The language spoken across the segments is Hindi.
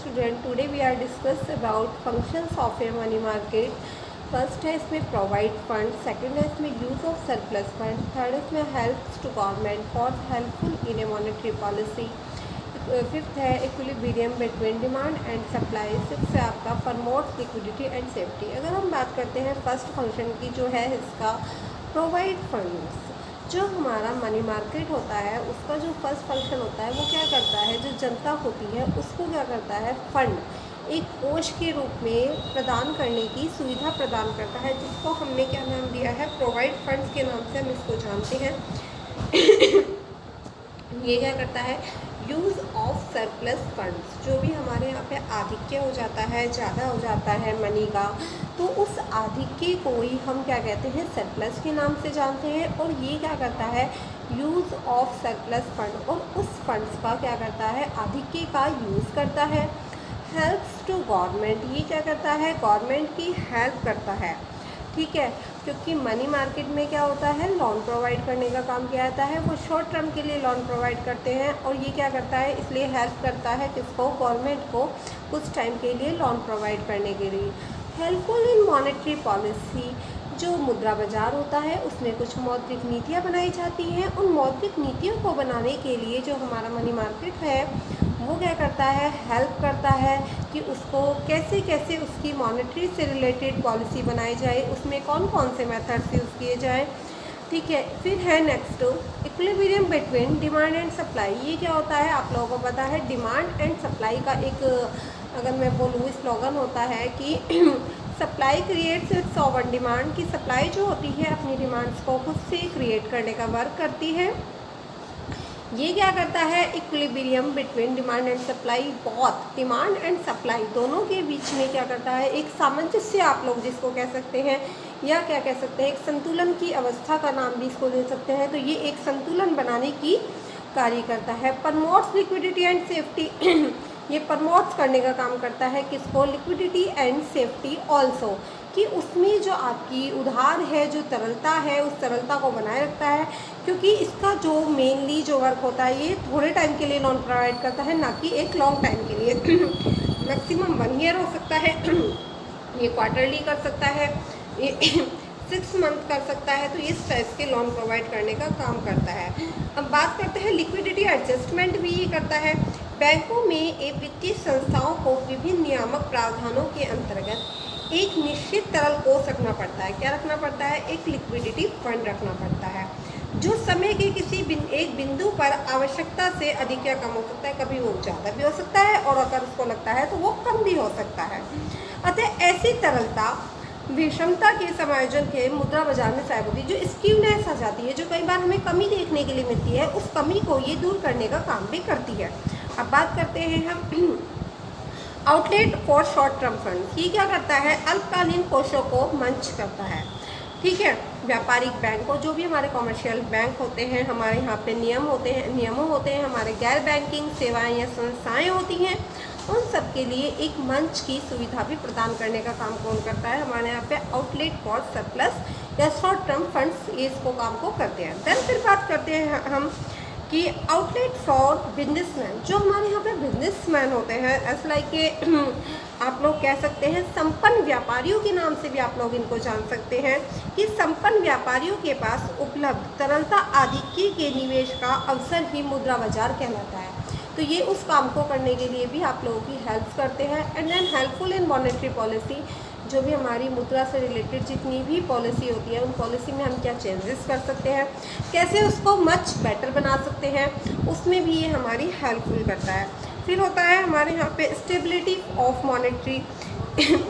Student, today we are discuss about functions of a money market. First है इसमें प्रोवाइड फंड, सेकंड है इसमें use of surplus fund, third इसमें helps to government, fourth helpful in a monetary policy, fifth है equilibrium between demand and supply, six है आपका प्रमोट लिक्विडिटी एंड सेफ्टी। अगर हम बात करते हैं फर्स्ट फंक्शन की जो है इसका प्रोवाइड फंड्स, जो हमारा मनी मार्केट होता है उसका जो फर्स्ट फंक्शन होता है वो क्या करता है, जो जनता होती है उसको क्या करता है, फंड एक कोष के रूप में प्रदान करने की सुविधा प्रदान करता है, जिसको हमने क्या नाम दिया है, प्रोवाइड फंड्स के नाम से हम इसको जानते हैं। ये क्या करता है, यूज़ ऑफ सरप्लस फंड्स, जो भी हमारे यहाँ पे आधिक्य हो जाता है, ज़्यादा हो जाता है मनी का, तो उस आधिक्य को ही हम क्या कहते हैं, सरप्लस के नाम से जानते हैं। और ये क्या करता है, यूज़ ऑफ सरप्लस फंड, और उस फंड्स का क्या करता है, आधिक्य का यूज़ करता है। हेल्प्स टू गवर्नमेंट, ये क्या करता है, गवर्नमेंट की हेल्प करता है, ठीक है, क्योंकि मनी मार्केट में क्या होता है, लोन प्रोवाइड करने का काम किया जाता है, वो शॉर्ट टर्म के लिए लोन प्रोवाइड करते हैं, और ये क्या करता है, इसलिए हेल्प करता है किसको, गवर्नमेंट को कुछ टाइम के लिए लोन प्रोवाइड करने के लिए। हेल्पफुल इन मॉनेटरी पॉलिसी, जो मुद्रा बाजार होता है उसमें कुछ मौद्रिक नीतियाँ बनाई जाती हैं, उन मौद्रिक नीतियों को बनाने के लिए जो हमारा मनी मार्केट है वो क्या करता है, हेल्प करता है कि उसको कैसे कैसे उसकी मॉनेटरी से रिलेटेड पॉलिसी बनाई जाए, उसमें कौन कौन से मेथड्स यूज़ किए जाएँ, ठीक है। फिर है next equilibrium between demand and supply. ये क्या होता है, आप लोगों को पता है, डिमांड एंड सप्लाई का एक, अगर मैं बोलूँ, स्लोगन होता है कि supply creates it's oven demand, की सप्लाई जो होती है अपनी डिमांड्स को खुद से क्रिएट करने का वर्क करती है। ये क्या करता है, equilibrium between demand and supply, बहुत डिमांड एंड सप्लाई दोनों के बीच में क्या करता है, एक सामंजस्य आप लोग जिसको कह सकते हैं, या क्या कह सकते हैं, एक संतुलन की अवस्था का नाम भी इसको दे सकते हैं। तो ये एक संतुलन बनाने की कार्य करता है। प्रमोट्स लिक्विडिटी एंड सेफ्टी, ये प्रमोट्स करने का काम करता है किसको, लिक्विडिटी एंड सेफ्टी ऑल्सो, कि उसमें जो आपकी उधार है, जो तरलता है, उस तरलता को बनाए रखता है, क्योंकि इसका जो मेनली जो वर्क होता है, ये थोड़े टाइम के लिए लोन प्रोवाइड करता है, ना कि एक लॉन्ग टाइम के लिए। मैक्सिमम 1 ईयर हो सकता है, ये क्वार्टरली कर सकता है, ये 6 मंथ कर सकता है, तो इस टाइप के लोन प्रोवाइड करने का काम करता है। अब बात करते हैं लिक्विडिटी एडजस्टमेंट भी ये करता है। बैंकों में एक वित्तीय संस्थाओं को विभिन्न नियामक प्रावधानों के अंतर्गत एक निश्चित तरल कोष रखना पड़ता है। क्या रखना पड़ता है, एक लिक्विडिटी फंड रखना पड़ता है, जो समय के किसी एक बिंदु पर आवश्यकता से अधिक या कम हो सकता है, कभी वो ज़्यादा भी हो सकता है, और अगर उसको लगता है तो वो कम भी हो सकता है। अतः ऐसी तरलता विषमता के समायोजन के मुद्रा बाजार में सहायक होती है। जो स्क्यूनेस आ जाती है, जो कई बार हमें कमी देखने के लिए मिलती है, उस कमी को ये दूर करने का काम भी करती है। अब बात करते हैं हम outlet for short term fund. ये क्या करता है, अल्पकालीन कोषों को मंच करता है, ठीक है। व्यापारिक बैंकों, जो भी हमारे कॉमर्शियल बैंक होते हैं, हमारे यहाँ पे नियमों होते हैं, हमारे गैर बैंकिंग सेवाएं या संस्थाएं होती हैं, उन सब के लिए एक मंच की सुविधा भी प्रदान करने का काम कौन करता है, हमारे यहाँ पे आउटलेट फॉर सरप्लस या शॉर्ट टर्म फंड्स ये इसको काम को करते हैं। देन फिर बात करते हैं हम कि आउटलेट फॉर बिजनेसमैन, जो हमारे यहाँ पे बिजनेसमैन होते हैं, ऐसा लाइक के आप लोग कह सकते हैं संपन्न व्यापारियों के नाम से भी आप लोग इनको जान सकते हैं, कि संपन्न व्यापारियों के पास उपलब्ध तरलता आधिक्य के निवेश का अवसर ही मुद्रा बाजार कहलाता है। तो ये उस काम को करने के लिए भी आप लोगों की हेल्प करते हैं। And then helpful in monetary policy, जो भी हमारी मुद्रा से रिलेटेड जितनी भी पॉलिसी होती है, उन पॉलिसी में हम क्या चेंजेस कर सकते हैं, कैसे उसको मच बेटर बना सकते हैं, उसमें भी ये हमारी हेल्पफुल करता है। फिर होता है हमारे यहाँ पे स्टेबिलिटी ऑफ मॉनेटरी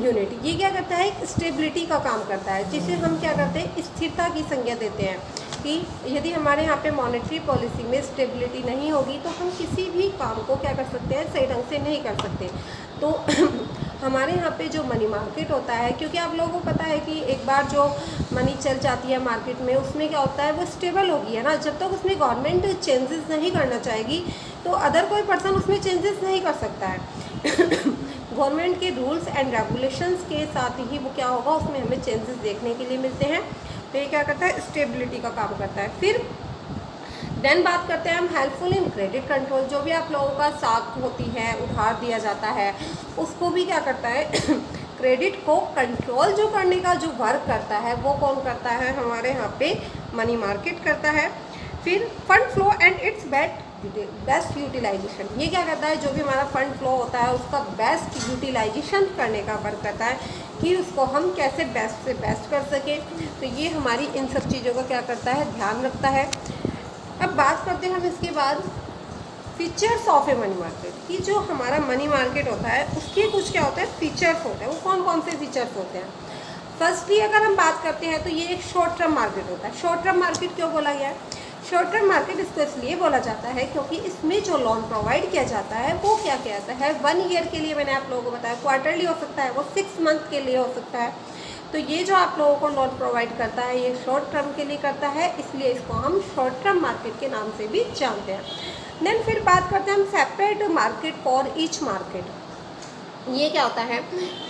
यूनिट। ये क्या करता है, स्टेबिलिटी का काम करता है, जिसे हम क्या करते हैं, स्थिरता की संज्ञा देते हैं, कि यदि हमारे यहाँ पे मॉनेटरी पॉलिसी में स्टेबिलिटी नहीं होगी तो हम किसी भी काम को क्या कर सकते हैं, सही ढंग से नहीं कर सकते। तो हमारे यहाँ पे जो मनी मार्केट होता है, क्योंकि आप लोगों को पता है कि एक बार जो मनी चल जाती है मार्केट में, उसमें क्या होता है, वो स्टेबल होगी, है ना। जब तक उसमें गवर्नमेंट चेंजेस नहीं करना चाहेगी तो अदर कोई पर्सन उसमें चेंजेस नहीं कर सकता है। गवर्नमेंट के रूल्स एंड रेगुलेशंस के साथ ही वो क्या होगा, उसमें हमें चेंजेस देखने के लिए मिलते हैं। तो ये क्या करता है, स्टेबिलिटी का काम करता है। फिर देन बात करते हैं हम हेल्पफुल इन क्रेडिट कंट्रोल। जो भी आप लोगों का साख होती है, उधार दिया जाता है, उसको भी क्या करता है क्रेडिट को कंट्रोल जो करने का जो वर्क करता है वो कौन करता है, हमारे यहाँ पे मनी मार्केट करता है। फिर fund flow and its best utilisation, ये क्या करता है, जो भी हमारा फंड फ्लो होता है उसका बेस्ट यूटिलाइजेशन करने का वर्क करता है कि उसको हम कैसे बेस्ट से बेस्ट कर सकें। तो ये हमारी इन सब चीज़ों का क्या करता है, ध्यान रखता है। अब बात करते हैं हम इसके बाद features of a money market कि जो हमारा मनी मार्केट होता है उसके कुछ क्या होता है, फीचर्स होते हैं। वो कौन कौन से फीचर्स होते हैं? फर्स्टली अगर हम बात करते हैं तो ये एक शॉर्ट टर्म मार्केट होता है। शॉर्ट टर्म मार्केट क्यों बोला गया है? शॉर्ट टर्म मार्केट इसको इसलिए बोला जाता है क्योंकि इसमें जो लोन प्रोवाइड किया जाता है वो क्या किया जाता है, 1 ईयर के लिए, मैंने आप लोगों को बताया क्वार्टरली हो सकता है, वो 6 मंथ के लिए हो सकता है। तो ये जो आप लोगों को लोन प्रोवाइड करता है ये शॉर्ट टर्म के लिए करता है, इसलिए इसको हम शॉर्ट टर्म मार्केट के नाम से भी जानते हैं। देन फिर बात करते हैं हम separate market for each market. ये क्या होता है,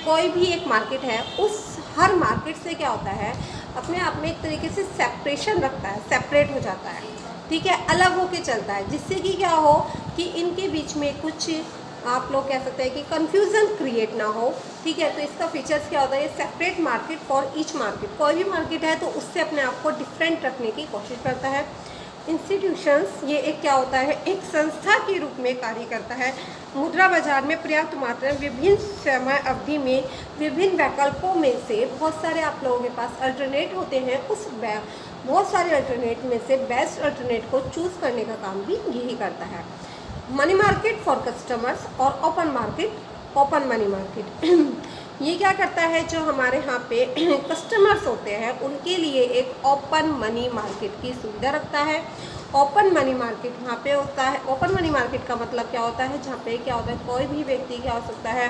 कोई भी एक मार्केट है उस हर मार्केट से क्या होता है, अपने आप में एक तरीके से सेपरेशन रखता है, सेपरेट हो जाता है, ठीक है, अलग होके चलता है, जिससे कि क्या हो कि इनके बीच में कुछ आप लोग कह सकते हैं कि कंफ्यूजन क्रिएट ना हो, ठीक है। तो इसका फीचर्स क्या होता है, ये separate market for each market, कोई भी मार्केट है तो उससे अपने आप को डिफरेंट रखने की कोशिश करता है। इंस्टीट्यूशंस, ये एक क्या होता है, एक संस्था के रूप में कार्य करता है। मुद्रा बाजार में पर्याप्त मात्रा में विभिन्न समय अवधि में विभिन्न वैकल्पों में से बहुत सारे आप लोगों के पास अल्टरनेट होते हैं, उस बहुत सारे अल्टरनेट में से बेस्ट अल्टरनेट को चूज़ करने का काम भी यही करता है। मनी मार्केट फॉर कस्टमर्स और open market, open money market ये क्या करता है, जो हमारे यहाँ पे कस्टमर्स होते हैं उनके लिए एक ओपन मनी मार्केट की सुविधा रखता है। ओपन मनी मार्केट यहाँ पे होता है, ओपन मनी मार्केट का मतलब क्या होता है, जहाँ पे क्या होता है, कोई भी व्यक्ति क्या हो सकता है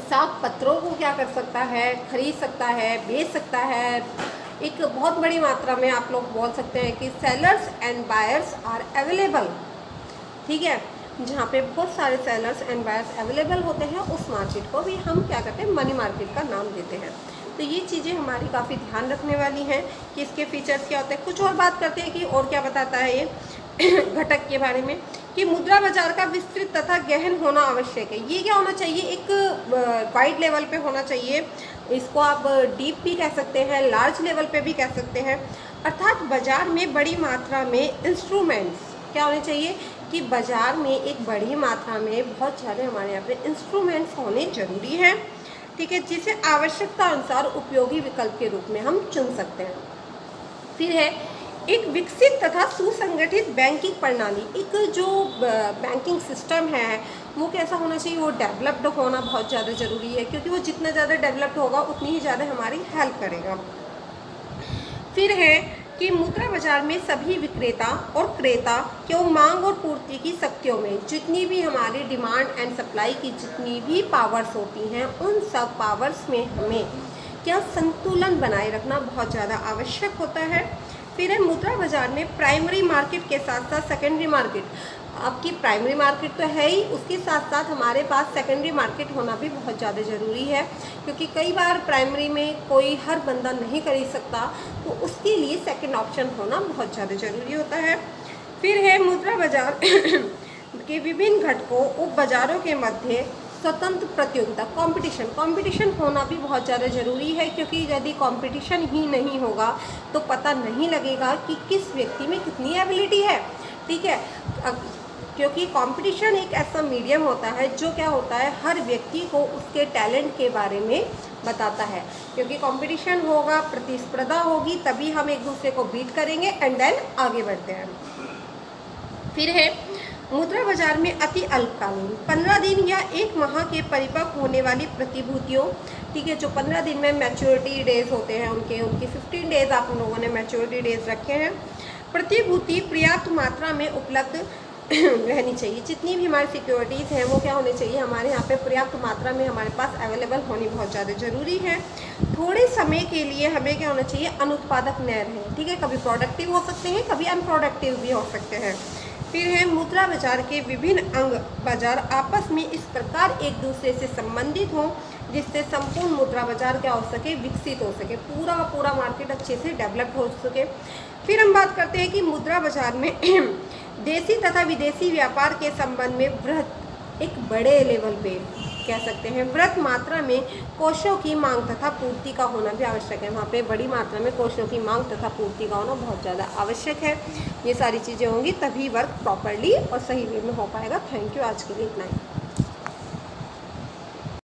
साख पत्रों को क्या कर सकता है, खरीद सकता है, बेच सकता है। एक बहुत बड़ी मात्रा में आप लोग बोल सकते हैं कि sellers and buyers are available, ठीक है, जहाँ पे बहुत सारे सेलर्स एंड बायर्स अवेलेबल होते हैं, उस मार्केट को भी हम क्या करते हैं, मनी मार्केट का नाम देते हैं। तो ये चीज़ें हमारी काफ़ी ध्यान रखने वाली हैं कि इसके फीचर्स क्या होते हैं। कुछ और बात करते हैं कि और क्या बताता है ये घटक के बारे में, कि मुद्रा बाजार का विस्तृत तथा गहन होना आवश्यक है। ये क्या होना चाहिए, एक वाइड लेवल पे होना चाहिए, इसको आप डीप भी कह सकते हैं, लार्ज लेवल पे भी कह सकते हैं। अर्थात बाजार में बड़ी मात्रा में इंस्ट्रूमेंट्स क्या होने चाहिए, कि बाजार में एक बड़ी मात्रा में बहुत सारे हमारे यहाँ पे इंस्ट्रूमेंट्स होने जरूरी हैं, ठीक है, जिसे आवश्यकता अनुसार उपयोगी विकल्प के रूप में हम चुन सकते हैं। फिर है एक विकसित तथा सुसंगठित बैंकिंग प्रणाली। एक जो बैंकिंग सिस्टम है वो कैसा होना चाहिए, वो डेवलप्ड होना बहुत ज़्यादा ज़रूरी है, क्योंकि वो जितना ज़्यादा डेवलप्ड होगा उतनी ही ज़्यादा हमारी हेल्प करेगा। फिर है कि मुद्रा बाजार में सभी विक्रेता और क्रेता को मांग और पूर्ति की शक्तियों में जितनी भी हमारी डिमांड एंड सप्लाई की जितनी भी पावर्स होती हैं, उन सब पावर्स में हमें क्या संतुलन बनाए रखना बहुत ज़्यादा आवश्यक होता है। फिर है मुद्रा बाजार में प्राइमरी मार्केट के साथ साथ सेकेंडरी मार्केट, आपकी प्राइमरी मार्केट तो है ही, उसके साथ साथ हमारे पास सेकेंडरी मार्केट होना भी बहुत ज़्यादा ज़रूरी है, क्योंकि कई बार प्राइमरी में कोई हर बंदा नहीं खरीद सकता, तो उसके लिए सेकंड ऑप्शन होना बहुत ज़्यादा ज़रूरी होता है। फिर है मुद्रा बाजार के विभिन्न घटकों उप बाजारों के मध्य स्वतंत्र प्रतियोगिता, कंपटीशन होना भी बहुत ज़्यादा ज़रूरी है, क्योंकि यदि कंपटीशन ही नहीं होगा तो पता नहीं लगेगा कि किस व्यक्ति में कितनी एबिलिटी है, ठीक है, क्योंकि कंपटीशन एक ऐसा मीडियम होता है जो क्या होता है, हर व्यक्ति को उसके टैलेंट के बारे में बताता है, क्योंकि कंपटीशन होगा, प्रतिस्पर्धा होगी, तभी हम एक दूसरे को बीट करेंगे एंड देन आगे बढ़ते हैं। फिर है मुद्रा बाजार में अति अल्पकालीन 15 दिन या 1 माह के परिपक्व होने वाली प्रतिभूतियों, ठीक है, जो 15 दिन में मैच्योरिटी डेज होते हैं उनके 15 डेज आप लोगों ने मैच्योरिटी डेज रखे हैं। प्रतिभूति पर्याप्त मात्रा में उपलब्ध रहनी चाहिए, जितनी भी हमारी सिक्योरिटीज़ हैं वो क्या होने चाहिए, हमारे यहाँ पे पर्याप्त मात्रा में हमारे पास अवेलेबल होनी बहुत ज़्यादा ज़रूरी है। थोड़े समय के लिए हमें क्या होना चाहिए, अनुत्पादक न रहें, ठीक है, कभी प्रोडक्टिव हो सकते हैं, कभी अनप्रोडक्टिव भी हो सकते हैं। फिर है मुद्रा बाजार के विभिन्न अंग बाजार आपस में इस प्रकार एक दूसरे से संबंधित हों जिससे संपूर्ण मुद्रा बाजार क्या हो सके, विकसित हो सके, पूरा का पूरा मार्केट अच्छे से डेवलप हो सके। फिर हम बात करते हैं कि मुद्रा बाजार में देशी तथा विदेशी व्यापार के संबंध में वृहत एक बड़े लेवल पे कह सकते हैं वृहत मात्रा में कोषों की मांग तथा पूर्ति का होना भी आवश्यक है। वहाँ पे बड़ी मात्रा में कोषों की मांग तथा पूर्ति का होना बहुत ज़्यादा आवश्यक है। ये सारी चीज़ें होंगी तभी वर्क प्रॉपरली और सही वे में हो पाएगा। थैंक यू, आज के लिए इतना ही।